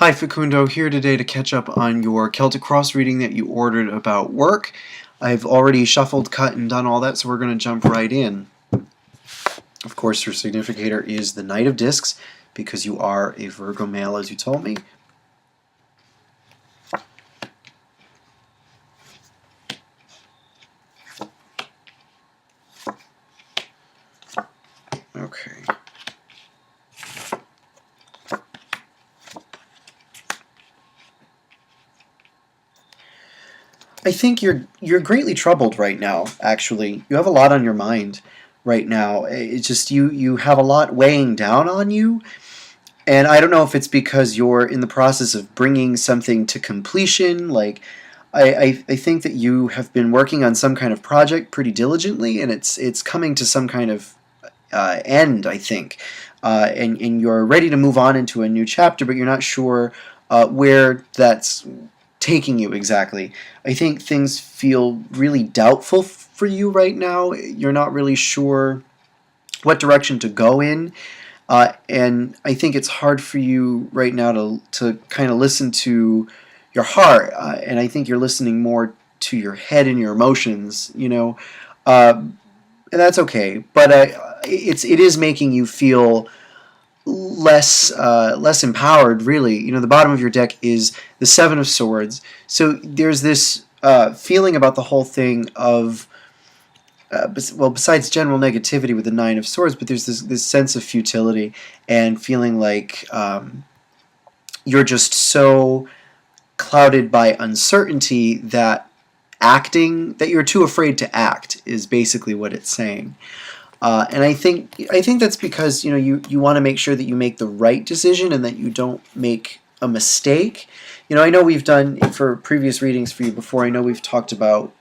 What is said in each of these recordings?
Hi Facundo, here today to catch up on your Celtic Cross reading that you ordered about work. I've already shuffled, cut, and done all that, so we're going to jump right in. Of course, your significator is the Knight of Discs, because you are a Virgo male, as you told me. Okay. I think you're greatly troubled right now, actually. You have a lot on your mind right now. It's just you have a lot weighing down on you. And I don't know if it's because you're in the process of bringing something to completion. Like, I think that you have been working on some kind of project pretty diligently, and it's coming to some kind of end, I think. And you're ready to move on into a new chapter, but you're not sure where that's taking you exactly. I think things feel really doubtful for you right now. You're not really sure what direction to go in. And I think it's hard for you right now to kind of listen to your heart, and I think you're listening more to your head and your emotions, and that's okay. But it is making you feel less empowered, really. The bottom of your deck is the Seven of Swords, so there's this feeling about the whole thing of besides general negativity with the Nine of Swords, but there's this sense of futility and feeling like you're just so clouded by uncertainty that you're too afraid to act is basically what it's saying. And I think that's because you want to make sure that you make the right decision and that you don't make a mistake. I know we've done for previous readings for you before. I know we've talked about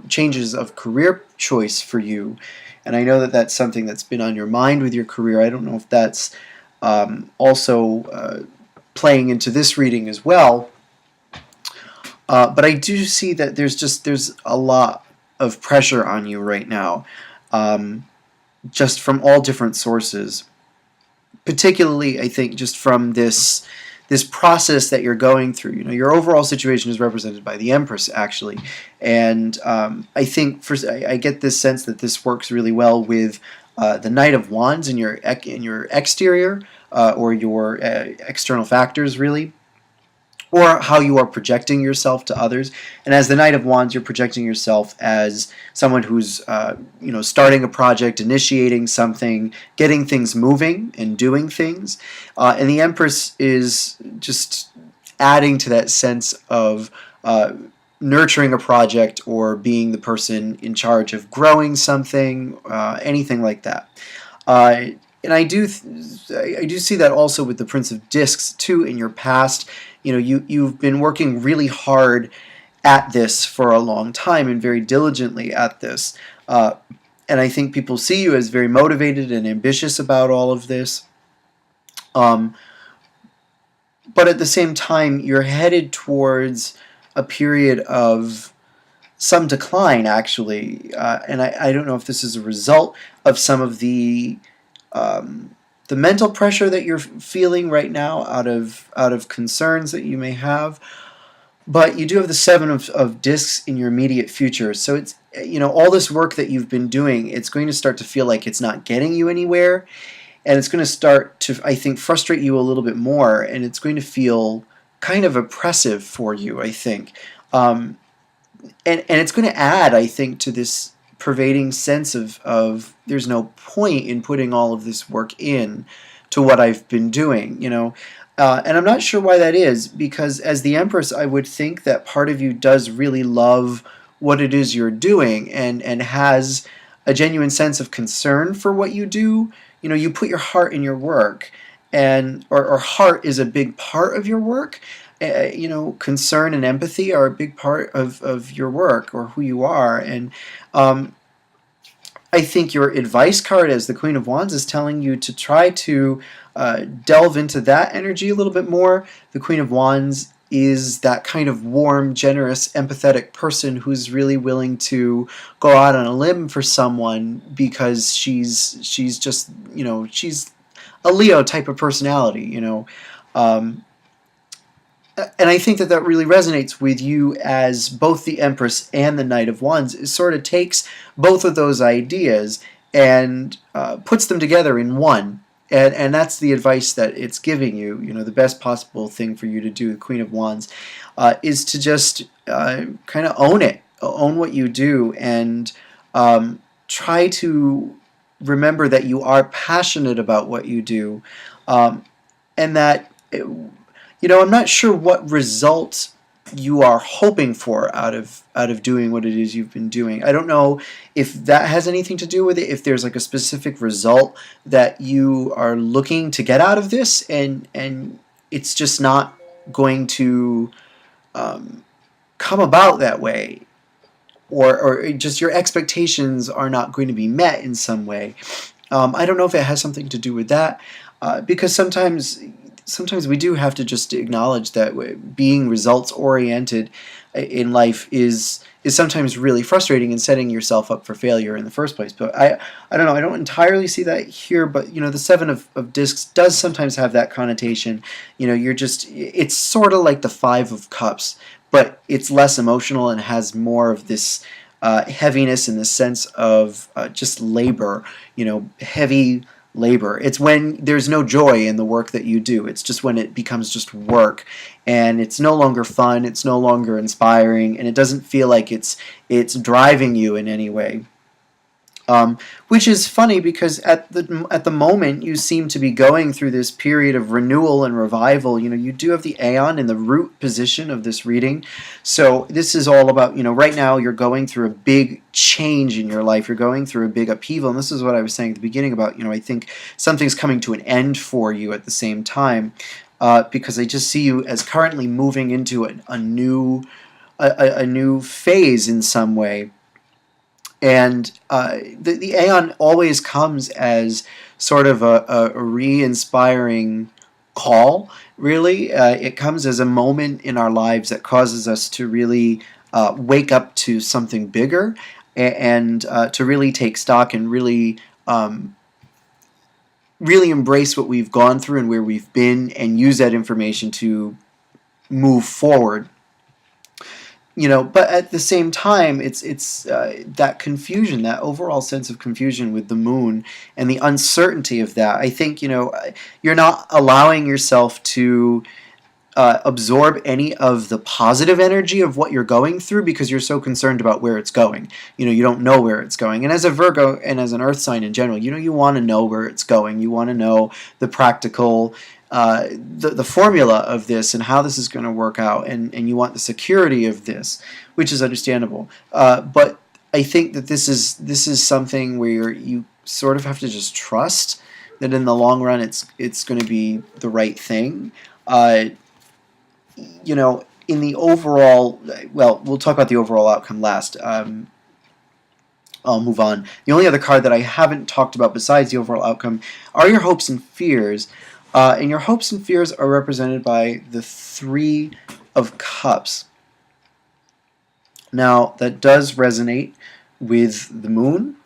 changes of career choice for you, and I know that that's something that's been on your mind with your career. I don't know if that's also playing into this reading as well, but I do see that there's a lot of pressure on you right now, just from all different sources. Particularly, I think, just from this process that you're going through. Your overall situation is represented by the Empress, actually, and I think I get this sense that this works really well with the Knight of Wands in your exterior, or your external factors, really, or how you are projecting yourself to others. And as the Knight of Wands, you're projecting yourself as someone who's starting a project, initiating something, getting things moving, and doing things. And the Empress is just adding to that sense of nurturing a project or being the person in charge of growing something, anything like that. And I do see that also with the Prince of Discs too in your past. You've been working really hard at this for a long time and very diligently at this. And I think people see you as very motivated and ambitious about all of this. But at the same time, you're headed towards a period of some decline, actually. And I don't know if this is a result of some of the mental pressure that you're feeling right now out of concerns that you may have, but you do have the Seven of Discs in your immediate future. So it's all this work that you've been doing, it's going to start to feel like it's not getting you anywhere, and it's going to start to, I think, frustrate you a little bit more, and it's going to feel kind of oppressive for you, I think, and it's going to add, I think, to this pervading sense of there's no point in putting all of this work in to what I've been doing, and I'm not sure why that is, because as the Empress, I would think that part of you does really love what it is you're doing and has a genuine sense of concern for what you do. You put your heart in your work, and or heart is a big part of your work. Concern and empathy are a big part of your work or who you are. And I think your advice card as the Queen of Wands is telling you to try to delve into that energy a little bit more. The Queen of Wands is that kind of warm, generous, empathetic person who's really willing to go out on a limb for someone because she's just, she's a Leo type of personality, and I think that that really resonates with you as both the Empress and the Knight of Wands. It sort of takes both of those ideas and puts them together in one. And that's the advice that it's giving you. You know, the best possible thing for you to do, the Queen of Wands, is to just kind of own it, own what you do, and try to remember that you are passionate about what you do, and that I'm not sure what result you are hoping for out of doing what it is you've been doing. I don't know if that has anything to do with it, if there's like a specific result that you are looking to get out of this, and it's just not going to come about that way, or just your expectations are not going to be met in some way. I don't know if it has something to do with that, because sometimes we do have to just acknowledge that being results oriented in life is sometimes really frustrating and setting yourself up for failure in the first place. But I don't know, I don't entirely see that here, but the Seven of Discs does sometimes have that connotation. It's sort of like the Five of Cups, but it's less emotional and has more of this heaviness in the sense of just labor, heavy labor. It's when there's no joy in the work that you do. It's just when it becomes just work, and it's no longer fun, it's no longer inspiring, and it doesn't feel like it's driving you in any way. Which is funny, because at the moment you seem to be going through this period of renewal and revival. You do have the Aeon in the root position of this reading, so this is all about, right now you're going through a big change in your life. You're going through a big upheaval, and this is what I was saying at the beginning about, I think something's coming to an end for you at the same time, because I just see you as currently moving into a new phase in some way. And the Aeon always comes as sort of a re-inspiring call, really. It comes as a moment in our lives that causes us to really wake up to something bigger, and to really take stock and really embrace what we've gone through and where we've been, and use that information to move forward. But at the same time, it's that confusion, that overall sense of confusion with the moon and the uncertainty of that. I think you're not allowing yourself to absorb any of the positive energy of what you're going through, because you're so concerned about where it's going. You don't know where it's going. And as a Virgo and as an Earth sign in general, you want to know where it's going. You want to know the practical, the formula of this and how this is going to work out, and you want the security of this, which is understandable. But I think that this is something where you sort of have to just trust that in the long run it's going to be the right thing. In the overall, well, we'll talk about the overall outcome last. I'll move on. The only other card that I haven't talked about besides the overall outcome are your hopes and fears. And your hopes and fears are represented by the Three of Cups. Now, that does resonate with the moon,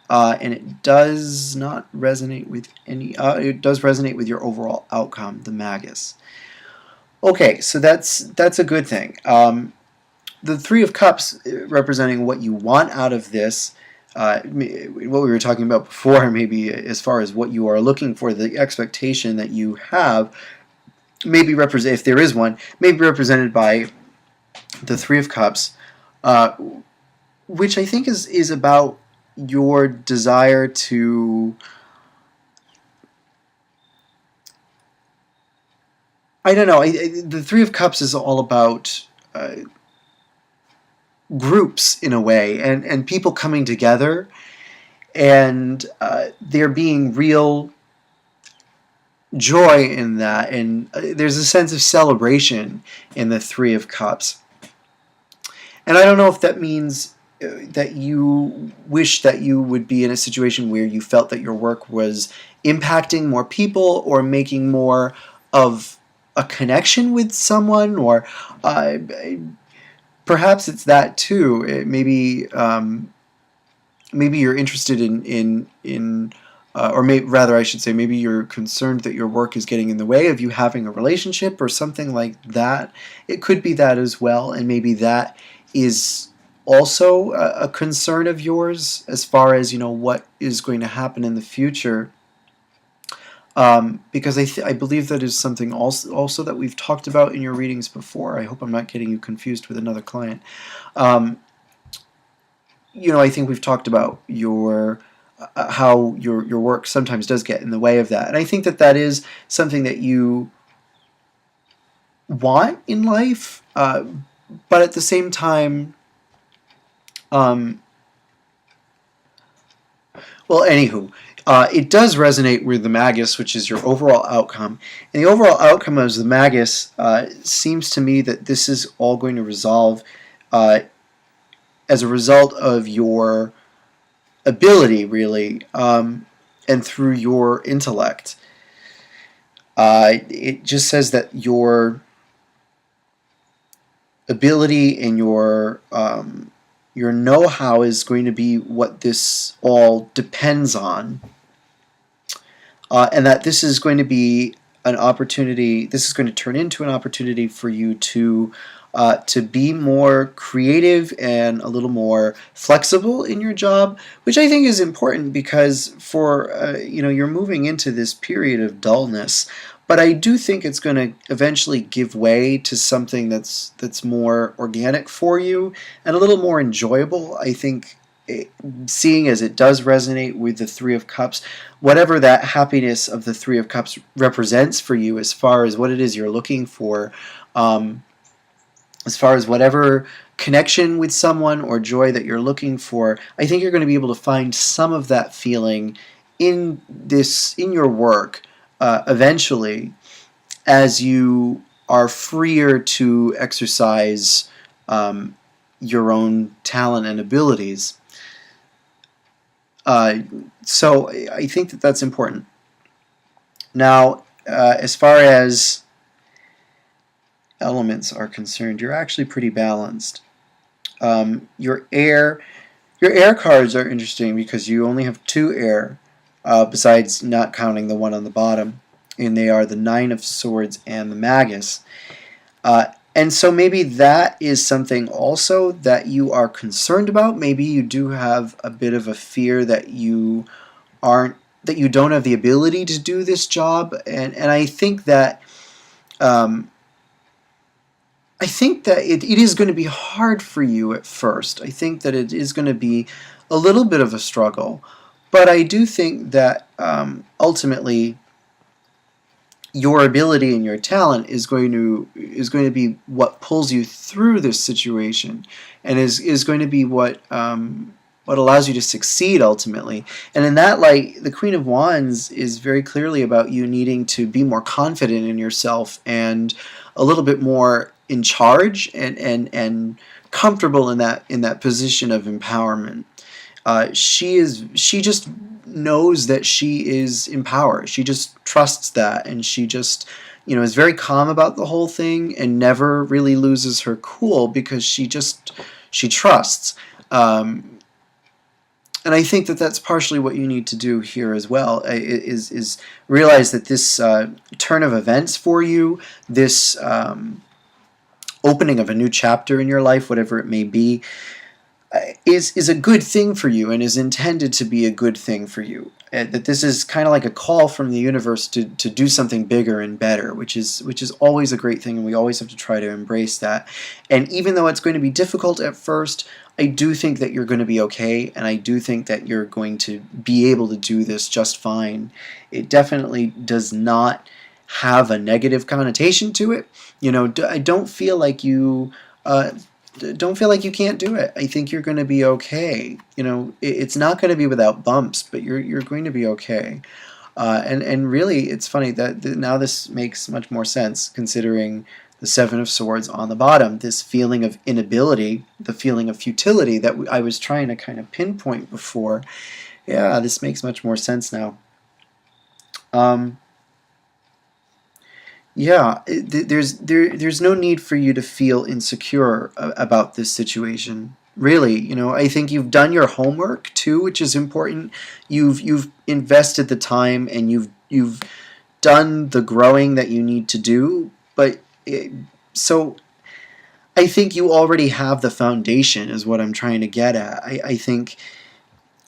and it does not resonate with it does resonate with your overall outcome, the Magus. Okay, so that's a good thing. The Three of Cups representing what you want out of this, what we were talking about before, maybe as far as what you are looking for, the expectation that you have, maybe represent, if there is one, maybe represented by the Three of Cups, which I think is about your desire to, I don't know, the Three of Cups is all about groups in a way, and people coming together, and there being real joy in that, and there's a sense of celebration in the Three of Cups. And I don't know if that means that you wish that you would be in a situation where you felt that your work was impacting more people or making more of a connection with someone, or perhaps it's that too. Maybe you're interested in rather, I should say, maybe you're concerned that your work is getting in the way of you having a relationship or something like that. It could be that as well, and maybe that is also a concern of yours as far as what is going to happen in the future. Because I believe that is something also that we've talked about in your readings before. I hope I'm not getting you confused with another client. Um, I think we've talked about your how your work sometimes does get in the way of that, and I think that that is something that you want in life, but at the same time, um, well, anywho, it does resonate with the Magus, which is your overall outcome. And the overall outcome of the Magus seems to me that this is all going to resolve uh, as a result of your ability, really, and through your intellect. It just says that your ability and your know-how is going to be what this all depends on, and that this is going to be an opportunity. This is going to turn into an opportunity for you to be more creative and a little more flexible in your job, which I think is important because for you're moving into this period of dullness. But I do think it's going to eventually give way to something that's more organic for you and a little more enjoyable. I think seeing as it does resonate with the Three of Cups, whatever that happiness of the Three of Cups represents for you as far as what it is you're looking for, as far as whatever connection with someone or joy that you're looking for, I think you're going to be able to find some of that feeling in your work eventually, as you are freer to exercise your own talent and abilities. So I think that that's important. Now, as far as elements are concerned, you're actually pretty balanced. Your air cards are interesting because you only have 2 air, besides not counting the one on the bottom, and they are the Nine of Swords and the Magus. And so maybe that is something also that you are concerned about. Maybe you do have a bit of a fear that you don't have the ability to do this job, and I think that it is going to be hard for you at first. I think that it is going to be a little bit of a struggle, but I do think that ultimately your ability and your talent is going to be what pulls you through this situation, and is going to be what allows you to succeed ultimately. And in that light, the Queen of Wands is very clearly about you needing to be more confident in yourself and a little bit more in charge and comfortable in that position of empowerment. She just knows that she is in power. She just trusts that, and she just is very calm about the whole thing and never really loses her cool because she trusts. And I think that that's partially what you need to do here as well, is realize that this turn of events for you, this opening of a new chapter in your life, whatever it may be, is a good thing for you and is intended to be a good thing for you. That this is kind of like a call from the universe to do something bigger and better, which is always a great thing, and we always have to try to embrace that. And even though it's going to be difficult at first, I do think that you're going to be okay, and I do think that you're going to be able to do this just fine. It definitely does not have a negative connotation to it. I don't feel like you can't do it. I think you're going to be okay. It's not going to be without bumps, but you're going to be okay. And really, it's funny that now this makes much more sense considering the Seven of Swords on the bottom. This feeling of inability, the feeling of futility that I was trying to kind of pinpoint before. Yeah, this makes much more sense now. There's no need for you to feel insecure about this situation. Really, I think you've done your homework too, which is important. You've invested the time, and you've done the growing that you need to do. But so I think you already have the foundation, is what I'm trying to get at. I think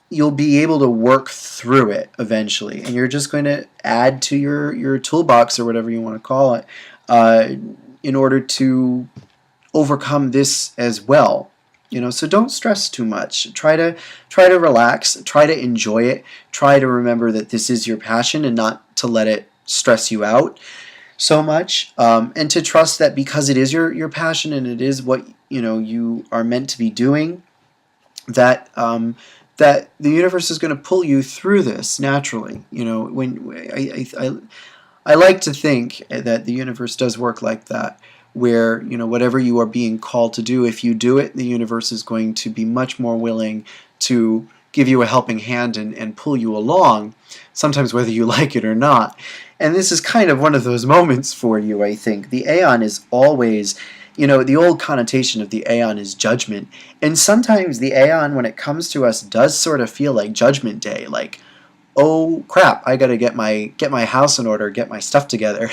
you'll be able to work through it eventually, and you're just going to add to your toolbox, or whatever you want to call it, uh, in order to overcome this as well. So don't stress too much. Try to relax. Try to enjoy it. Try to remember that this is your passion, and not to let it stress you out so much. And to trust that because it is your passion, and it is what you are meant to be doing, that that the universe is going to pull you through this naturally. When I like to think that the universe does work like that, where whatever you are being called to do, if you do it, the universe is going to be much more willing to give you a helping hand, and pull you along, sometimes whether you like it or not. And this is kind of one of those moments for you, I think. The aeon is always, the old connotation of the aeon is judgment. And sometimes the aeon, when it comes to us, does sort of feel like Judgment Day, like, oh crap, I got to get my house in order, get my stuff together,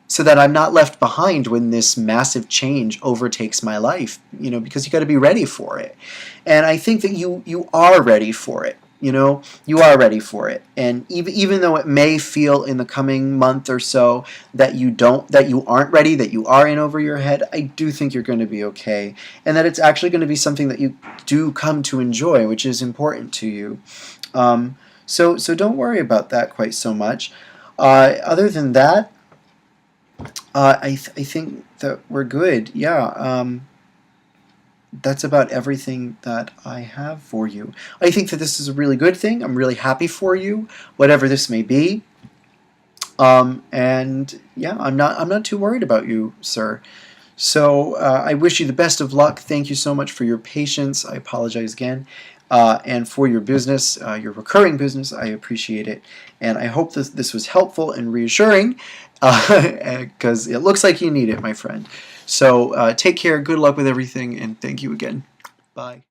so that I'm not left behind when this massive change overtakes my life. Because you got to be ready for it. And I think that you are ready for it. You are ready for it. And even though it may feel in the coming month or so that you aren't ready, that you are in over your head, I do think you're going to be okay, and that it's actually going to be something that you do come to enjoy, which is important to you. So don't worry about that quite so much. Other than that, I think that we're good. Yeah. That's about everything that I have for you. I think that this is a really good thing. I'm really happy for you, whatever this may be. And yeah, I'm not too worried about you, sir. So I wish you the best of luck. Thank you so much for your patience. I apologize again. And for your business, your recurring business, I appreciate it. And I hope this was helpful and reassuring, because it looks like you need it, my friend. So take care, good luck with everything, and thank you again. Bye.